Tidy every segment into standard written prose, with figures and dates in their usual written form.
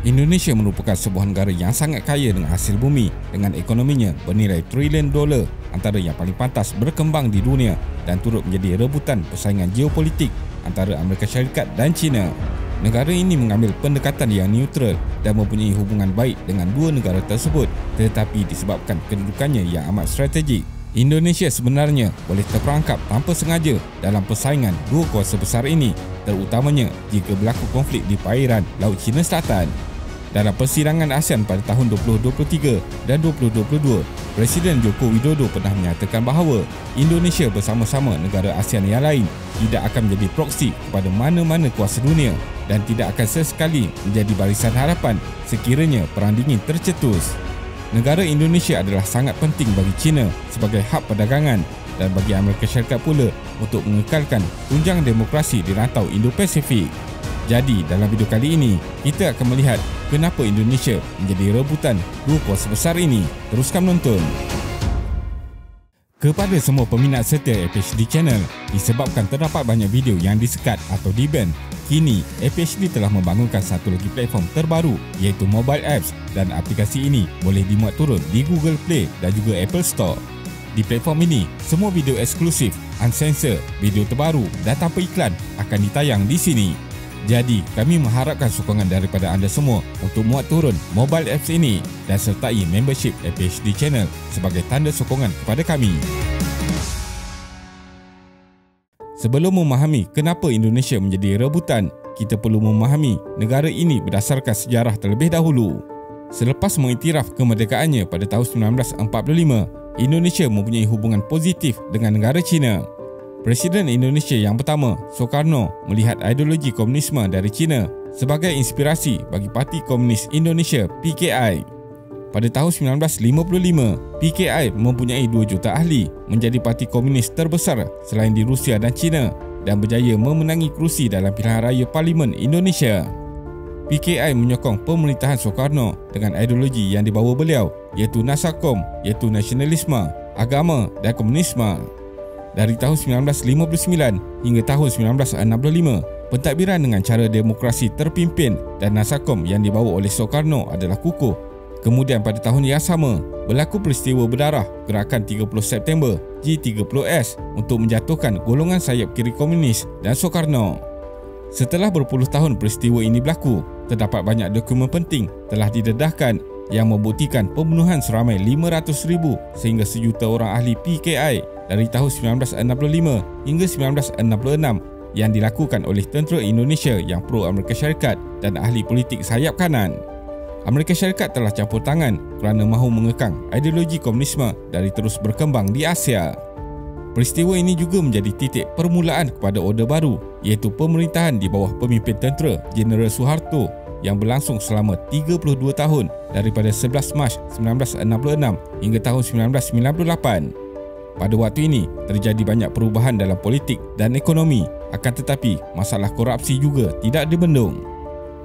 Indonesia merupakan sebuah negara yang sangat kaya dengan hasil bumi dengan ekonominya bernilai trilion dolar, antara yang paling pantas berkembang di dunia dan turut menjadi rebutan persaingan geopolitik antara Amerika Syarikat dan China. Negara ini mengambil pendekatan yang neutral dan mempunyai hubungan baik dengan dua negara tersebut, tetapi disebabkan kedudukannya yang amat strategik, Indonesia sebenarnya boleh terperangkap tanpa sengaja dalam persaingan dua kuasa besar ini, terutamanya jika berlaku konflik di perairan Laut Cina Selatan. Dalam persidangan ASEAN pada tahun 2023 dan 2022, Presiden Joko Widodo pernah menyatakan bahawa Indonesia bersama-sama negara ASEAN yang lain tidak akan menjadi proksi kepada mana-mana kuasa dunia dan tidak akan sesekali menjadi barisan harapan sekiranya Perang Dingin tercetus. Negara Indonesia adalah sangat penting bagi China sebagai hub perdagangan dan bagi Amerika Syarikat pula untuk mengekalkan tunjang demokrasi di rantau Indo-Pasifik. Jadi dalam video kali ini, kita akan melihat kenapa Indonesia menjadi rebutan dua kuasa besar ini. Teruskan menonton. Kepada semua peminat setia APHD Channel, disebabkan terdapat banyak video yang disekat atau di-ban, kini APHD telah membangunkan satu lagi platform terbaru iaitu mobile apps, dan aplikasi ini boleh dimuat turun di Google Play dan juga Apple Store. Di platform ini, semua video eksklusif, unsensor, video terbaru dan tanpa iklan akan ditayang di sini. Jadi, kami mengharapkan sokongan daripada anda semua untuk muat turun mobile apps ini dan sertai membership APHD Channel sebagai tanda sokongan kepada kami. Sebelum memahami kenapa Indonesia menjadi rebutan, kita perlu memahami negara ini berdasarkan sejarah terlebih dahulu. Selepas mengiktiraf kemerdekaannya pada tahun 1945, Indonesia mempunyai hubungan positif dengan negara China. Presiden Indonesia yang pertama, Soekarno, melihat ideologi komunisme dari China sebagai inspirasi bagi Parti Komunis Indonesia (PKI). Pada tahun 1955, PKI mempunyai 2 juta ahli, menjadi parti komunis terbesar selain di Rusia dan China, dan berjaya memenangi kerusi dalam pilihan raya Parlimen Indonesia. PKI menyokong pemerintahan Soekarno dengan ideologi yang dibawa beliau, iaitu Nasakom, iaitu nasionalisme, agama dan komunisme. Dari tahun 1959 hingga tahun 1965, pentadbiran dengan cara demokrasi terpimpin dan Nasakom yang dibawa oleh Soekarno adalah kukuh. Kemudian pada tahun yang sama, berlaku peristiwa berdarah Gerakan 30 September G30S untuk menjatuhkan golongan sayap kiri komunis dan Soekarno. Setelah berpuluh tahun peristiwa ini berlaku, terdapat banyak dokumen penting telah didedahkan yang membuktikan pembunuhan seramai 500,000 sehingga 1 juta orang ahli PKI dari tahun 1965 hingga 1966 yang dilakukan oleh tentera Indonesia yang pro Amerika Syarikat dan ahli politik sayap kanan. Amerika Syarikat telah campur tangan kerana mahu mengekang ideologi komunisme dari terus berkembang di Asia. Peristiwa ini juga menjadi titik permulaan kepada Orde Baru, iaitu pemerintahan di bawah pemimpin tentera Jeneral Soeharto yang berlangsung selama 32 tahun daripada 11 Mac 1966 hingga tahun 1998. Pada waktu ini, terjadi banyak perubahan dalam politik dan ekonomi, akan tetapi masalah korupsi juga tidak dibendung.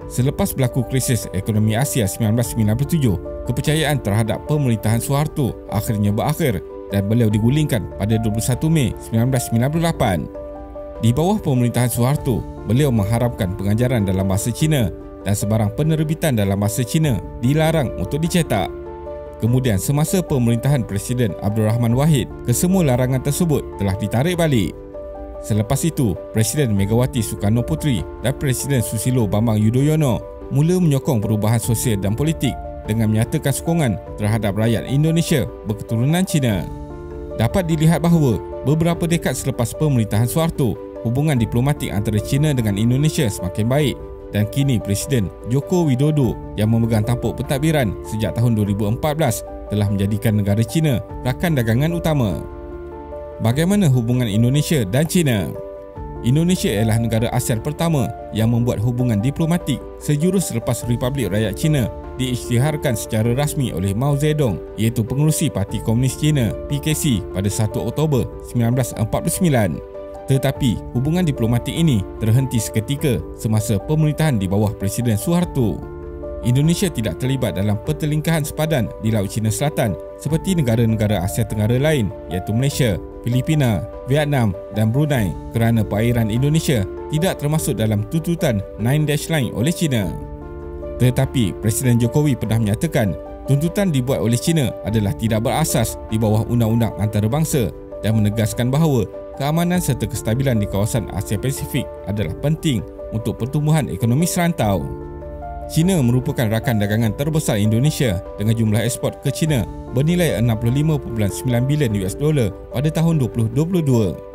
Selepas berlaku krisis ekonomi Asia 1997, kepercayaan terhadap pemerintahan Soeharto akhirnya berakhir dan beliau digulingkan pada 21 Mei 1998. Di bawah pemerintahan Soeharto, beliau mengharamkan pengajaran dalam bahasa Cina dan sebarang penerbitan dalam bahasa Cina dilarang untuk dicetak. Kemudian semasa pemerintahan Presiden Abdul Rahman Wahid, kesemua larangan tersebut telah ditarik balik. Selepas itu, Presiden Megawati Soekarno Puteri dan Presiden Susilo Bambang Yudhoyono mula menyokong perubahan sosial dan politik dengan menyatakan sokongan terhadap rakyat Indonesia berketurunan Cina. Dapat dilihat bahawa beberapa dekad selepas pemerintahan Soeharto, hubungan diplomatik antara China dengan Indonesia semakin baik dan kini Presiden Joko Widodo yang memegang tampuk pentadbiran sejak tahun 2014 telah menjadikan negara China rakan dagangan utama. Bagaimana hubungan Indonesia dan China? Indonesia ialah negara ASEAN pertama yang membuat hubungan diplomatik sejurus selepas Republik Rakyat China diisytiharkan secara rasmi oleh Mao Zedong, iaitu pengerusi Parti Komunis China (PKC) pada 1 Oktober 1949. Tetapi hubungan diplomatik ini terhenti seketika semasa pemerintahan di bawah Presiden Soeharto. Indonesia tidak terlibat dalam pertelingkahan sepadan di Laut Cina Selatan seperti negara-negara Asia Tenggara lain iaitu Malaysia, Filipina, Vietnam dan Brunei kerana perairan Indonesia tidak termasuk dalam tuntutan Nine Dash Line oleh China. Tetapi Presiden Jokowi pernah menyatakan tuntutan dibuat oleh China adalah tidak berasas di bawah undang-undang antarabangsa dan menegaskan bahawa keamanan serta kestabilan di kawasan Asia Pasifik adalah penting untuk pertumbuhan ekonomi serantau. China merupakan rakan dagangan terbesar Indonesia dengan jumlah ekspor ke China bernilai 65.9 bilion US dollar pada tahun 2022.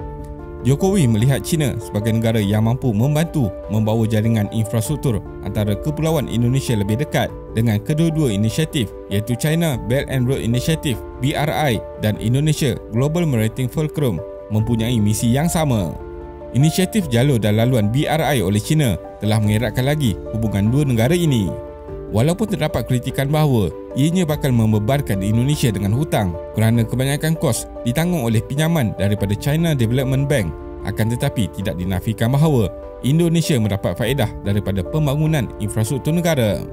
Jokowi melihat China sebagai negara yang mampu membantu membawa jaringan infrastruktur antara kepulauan Indonesia lebih dekat dengan kedua-dua inisiatif iaitu China Belt and Road Initiative BRI dan Indonesia Global Maritime Fulcrum mempunyai misi yang sama. Inisiatif jalur dan laluan BRI oleh China telah mengeratkan lagi hubungan dua negara ini. Walaupun terdapat kritikan bahawa ianya bakal membebankan Indonesia dengan hutang kerana kebanyakan kos ditanggung oleh pinjaman daripada China Development Bank, akan tetapi tidak dinafikan bahawa Indonesia mendapat faedah daripada pembangunan infrastruktur negara.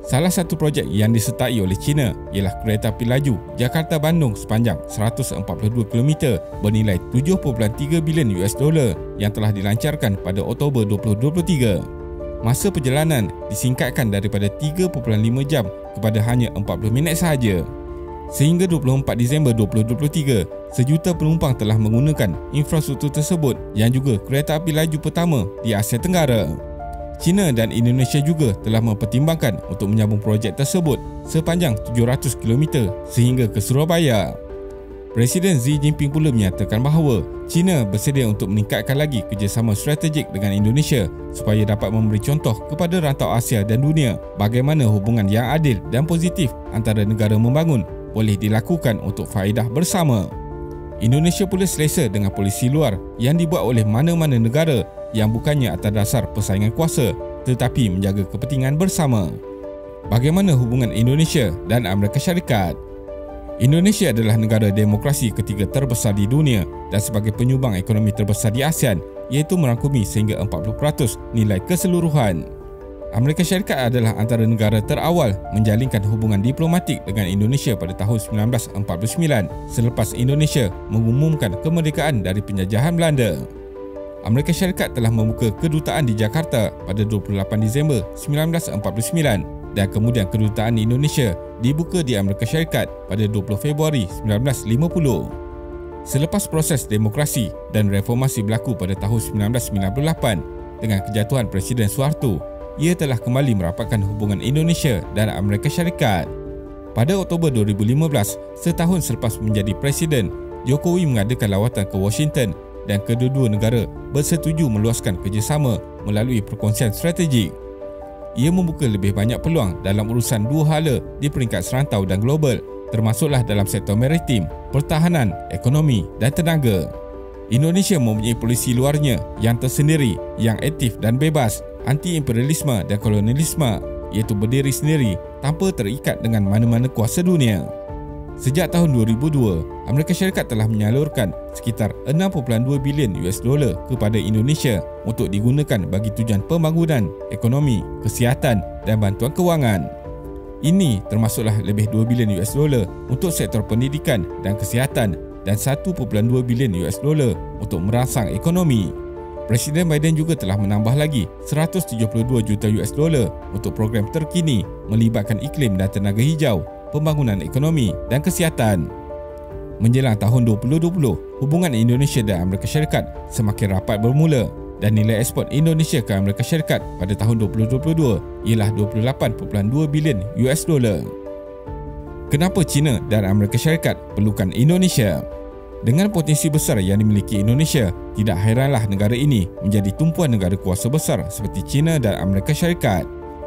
Salah satu projek yang disertai oleh China ialah kereta api laju Jakarta-Bandung sepanjang 142 km bernilai 7.3 bilion US dollar yang telah dilancarkan pada Oktober 2023. Masa perjalanan disingkatkan daripada 3.5 jam kepada hanya 40 minit sahaja. Sehingga 24 Disember 2023, sejuta penumpang telah menggunakan infrastruktur tersebut yang juga kereta api laju pertama di Asia Tenggara. China dan Indonesia juga telah mempertimbangkan untuk menyambung projek tersebut sepanjang 700 km sehingga ke Surabaya. Presiden Xi Jinping pula menyatakan bahawa China bersedia untuk meningkatkan lagi kerjasama strategik dengan Indonesia supaya dapat memberi contoh kepada rantau Asia dan dunia bagaimana hubungan yang adil dan positif antara negara membangun boleh dilakukan untuk faedah bersama. Indonesia pula selesa dengan polisi luar yang dibuat oleh mana-mana negara yang bukannya atas dasar persaingan kuasa tetapi menjaga kepentingan bersama. Bagaimana hubungan Indonesia dan Amerika Syarikat? Indonesia adalah negara demokrasi ketiga terbesar di dunia dan sebagai penyumbang ekonomi terbesar di ASEAN iaitu merangkumi sehingga 40% nilai keseluruhan. Amerika Syarikat adalah antara negara terawal menjalinkan hubungan diplomatik dengan Indonesia pada tahun 1949 selepas Indonesia mengumumkan kemerdekaan dari penjajahan Belanda. Amerika Syarikat telah membuka kedutaan di Jakarta pada 28 Disember 1949 dan kemudian kedutaan Indonesia dibuka di Amerika Syarikat pada 20 Februari 1950. Selepas proses demokrasi dan reformasi berlaku pada tahun 1998 dengan kejatuhan Presiden Suharto, ia telah kembali merapatkan hubungan Indonesia dan Amerika Syarikat. Pada Oktober 2015, setahun selepas menjadi Presiden, Jokowi mengadakan lawatan ke Washington dan kedua-dua negara bersetuju meluaskan kerjasama melalui perkongsian strategik. Ia membuka lebih banyak peluang dalam urusan dua hala di peringkat serantau dan global, termasuklah dalam sektor maritim, pertahanan, ekonomi dan tenaga. Indonesia mempunyai polisi luarnya yang tersendiri, yang aktif dan bebas, anti-imperialisme dan kolonialisme, iaitu berdiri sendiri tanpa terikat dengan mana-mana kuasa dunia. Sejak tahun 2002, Amerika Syarikat telah menyalurkan sekitar 6.2 bilion US dollar kepada Indonesia untuk digunakan bagi tujuan pembangunan, ekonomi, kesihatan dan bantuan kewangan. Ini termasuklah lebih 2 bilion US dollar untuk sektor pendidikan dan kesihatan dan 1.2 bilion US dollar untuk merangsang ekonomi. Presiden Biden juga telah menambah lagi 172 juta US dollar untuk program terkini melibatkan iklim dan tenaga hijau, pembangunan ekonomi dan kesihatan. Menjelang tahun 2020, hubungan Indonesia dan Amerika Syarikat semakin rapat bermula dan nilai ekspor Indonesia ke Amerika Syarikat pada tahun 2022 ialah 28.2 bilion US dollar. Kenapa China dan Amerika Syarikat perlukan Indonesia? Dengan potensi besar yang dimiliki Indonesia, tidak hairanlah negara ini menjadi tumpuan negara kuasa besar seperti China dan Amerika Syarikat.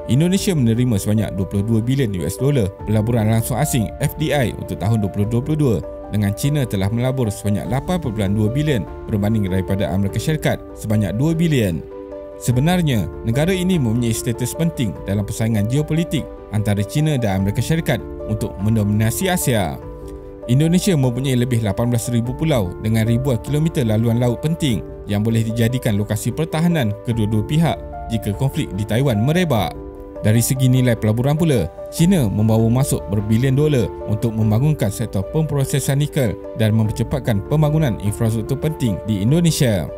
Indonesia menerima sebanyak 22 bilion US dollar pelaburan langsung asing FDI untuk tahun 2022 dengan China telah melabur sebanyak 8.2 bilion berbanding daripada Amerika Syarikat sebanyak 2 bilion. Sebenarnya, negara ini mempunyai status penting dalam persaingan geopolitik antara China dan Amerika Syarikat untuk mendominasi Asia. Indonesia mempunyai lebih 18,000 pulau dengan ribuan kilometer laluan laut penting yang boleh dijadikan lokasi pertahanan kedua-dua pihak jika konflik di Taiwan merebak. Dari segi nilai pelaburan pula, China membawa masuk berbilion dolar untuk membangunkan sektor pemprosesan nikel dan mempercepatkan pembangunan infrastruktur penting di Indonesia.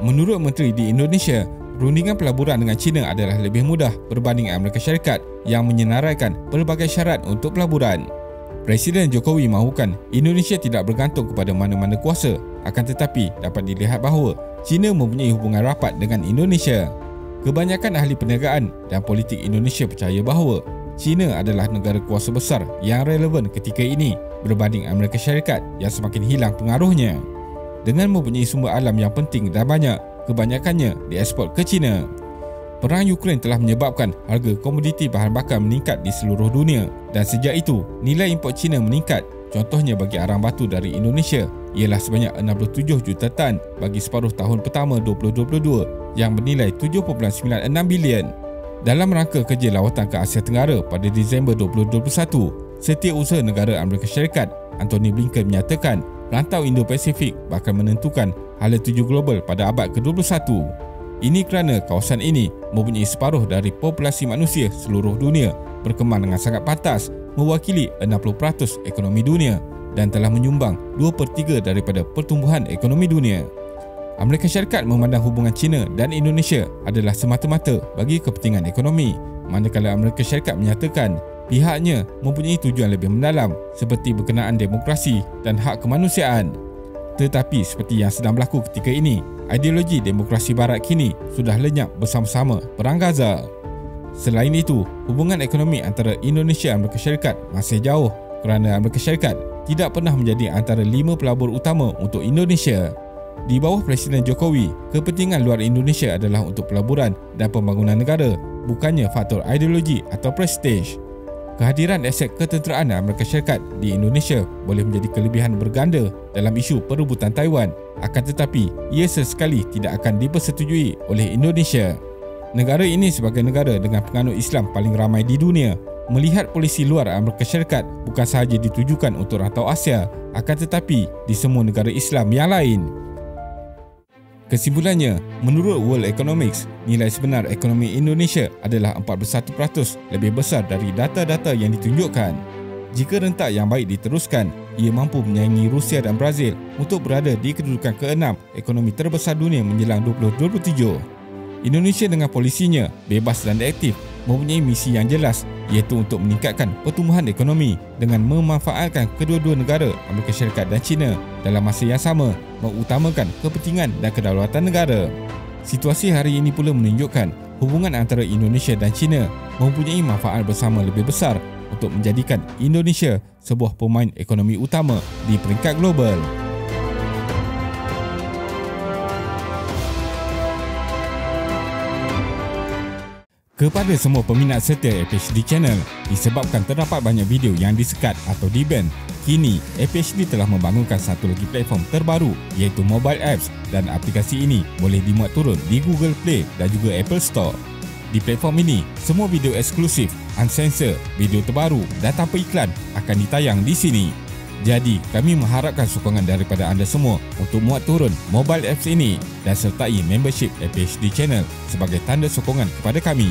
Menurut Menteri di Indonesia, Perundingan pelaburan dengan China adalah lebih mudah berbanding Amerika Syarikat yang menyenaraikan pelbagai syarat untuk pelaburan. Presiden Jokowi mahukan Indonesia tidak bergantung kepada mana-mana kuasa, akan tetapi dapat dilihat bahawa China mempunyai hubungan rapat dengan Indonesia. Kebanyakan ahli perniagaan dan politik Indonesia percaya bahawa China adalah negara kuasa besar yang relevan ketika ini berbanding Amerika Syarikat yang semakin hilang pengaruhnya. Dengan mempunyai sumber alam yang penting dan banyak, kebanyakannya diekspor ke China. Perang Ukraine telah menyebabkan harga komoditi bahan bakar meningkat di seluruh dunia dan sejak itu nilai import China meningkat. Contohnya bagi arang batu dari Indonesia ialah sebanyak 67 juta tan bagi separuh tahun pertama 2022 yang bernilai 7.96 bilion. Dalam rangka kerja lawatan ke Asia Tenggara pada Disember 2021, Setiausaha Negara Amerika Syarikat Antony Blinken menyatakan rantau Indo-Pasifik bakal menentukan hala tuju global pada abad ke-21. Ini kerana kawasan ini mempunyai separuh dari populasi manusia seluruh dunia, berkembang dengan sangat pantas, mewakili 60% ekonomi dunia dan telah menyumbang 2/3 daripada pertumbuhan ekonomi dunia. Amerika Syarikat memandang hubungan China dan Indonesia adalah semata-mata bagi kepentingan ekonomi, manakala Amerika Syarikat menyatakan pihaknya mempunyai tujuan lebih mendalam seperti berkenaan demokrasi dan hak kemanusiaan. Tetapi seperti yang sedang berlaku ketika ini, ideologi demokrasi barat kini sudah lenyap bersama-sama Perang Gaza. Selain itu, hubungan ekonomi antara Indonesia dan Amerika Syarikat masih jauh kerana Amerika Syarikat tidak pernah menjadi antara 5 pelabur utama untuk Indonesia. Di bawah Presiden Jokowi, kepentingan luar Indonesia adalah untuk pelaburan dan pembangunan negara, bukannya faktor ideologi atau prestige. Kehadiran aset ketenteraan Amerika Syarikat di Indonesia boleh menjadi kelebihan berganda dalam isu perebutan Taiwan, akan tetapi ia sesekali tidak akan dipersetujui oleh Indonesia. Negara ini sebagai negara dengan penganut Islam paling ramai di dunia, melihat polisi luar Amerika Syarikat bukan sahaja ditujukan untuk rantau Asia, akan tetapi di semua negara Islam yang lain. Kesimpulannya, menurut World Economics, nilai sebenar ekonomi Indonesia adalah 41% lebih besar dari data-data yang ditunjukkan. Jika rentak yang baik diteruskan, ia mampu menyaingi Rusia dan Brazil untuk berada di kedudukan ke-6 ekonomi terbesar dunia menjelang 2027. Indonesia dengan polisinya bebas dan aktif mempunyai misi yang jelas, iaitu untuk meningkatkan pertumbuhan ekonomi dengan memanfaatkan kedua-dua negara Amerika Syarikat dan China dalam masa yang sama mengutamakan kepentingan dan kedaulatan negara. Situasi hari ini pula menunjukkan hubungan antara Indonesia dan China mempunyai manfaat bersama lebih besar untuk menjadikan Indonesia sebuah pemain ekonomi utama di peringkat global. Kepada semua peminat setia APHD Channel, disebabkan terdapat banyak video yang disekat atau di-ban, kini APHD telah membangunkan satu lagi platform terbaru iaitu mobile apps dan aplikasi ini boleh dimuat turun di Google Play dan juga Apple Store. Di platform ini, semua video eksklusif, unsensor, video terbaru dan tanpa iklan akan ditayang di sini. Jadi, kami mengharapkan sokongan daripada anda semua untuk muat turun mobile apps ini dan sertai membership APHD Channel sebagai tanda sokongan kepada kami.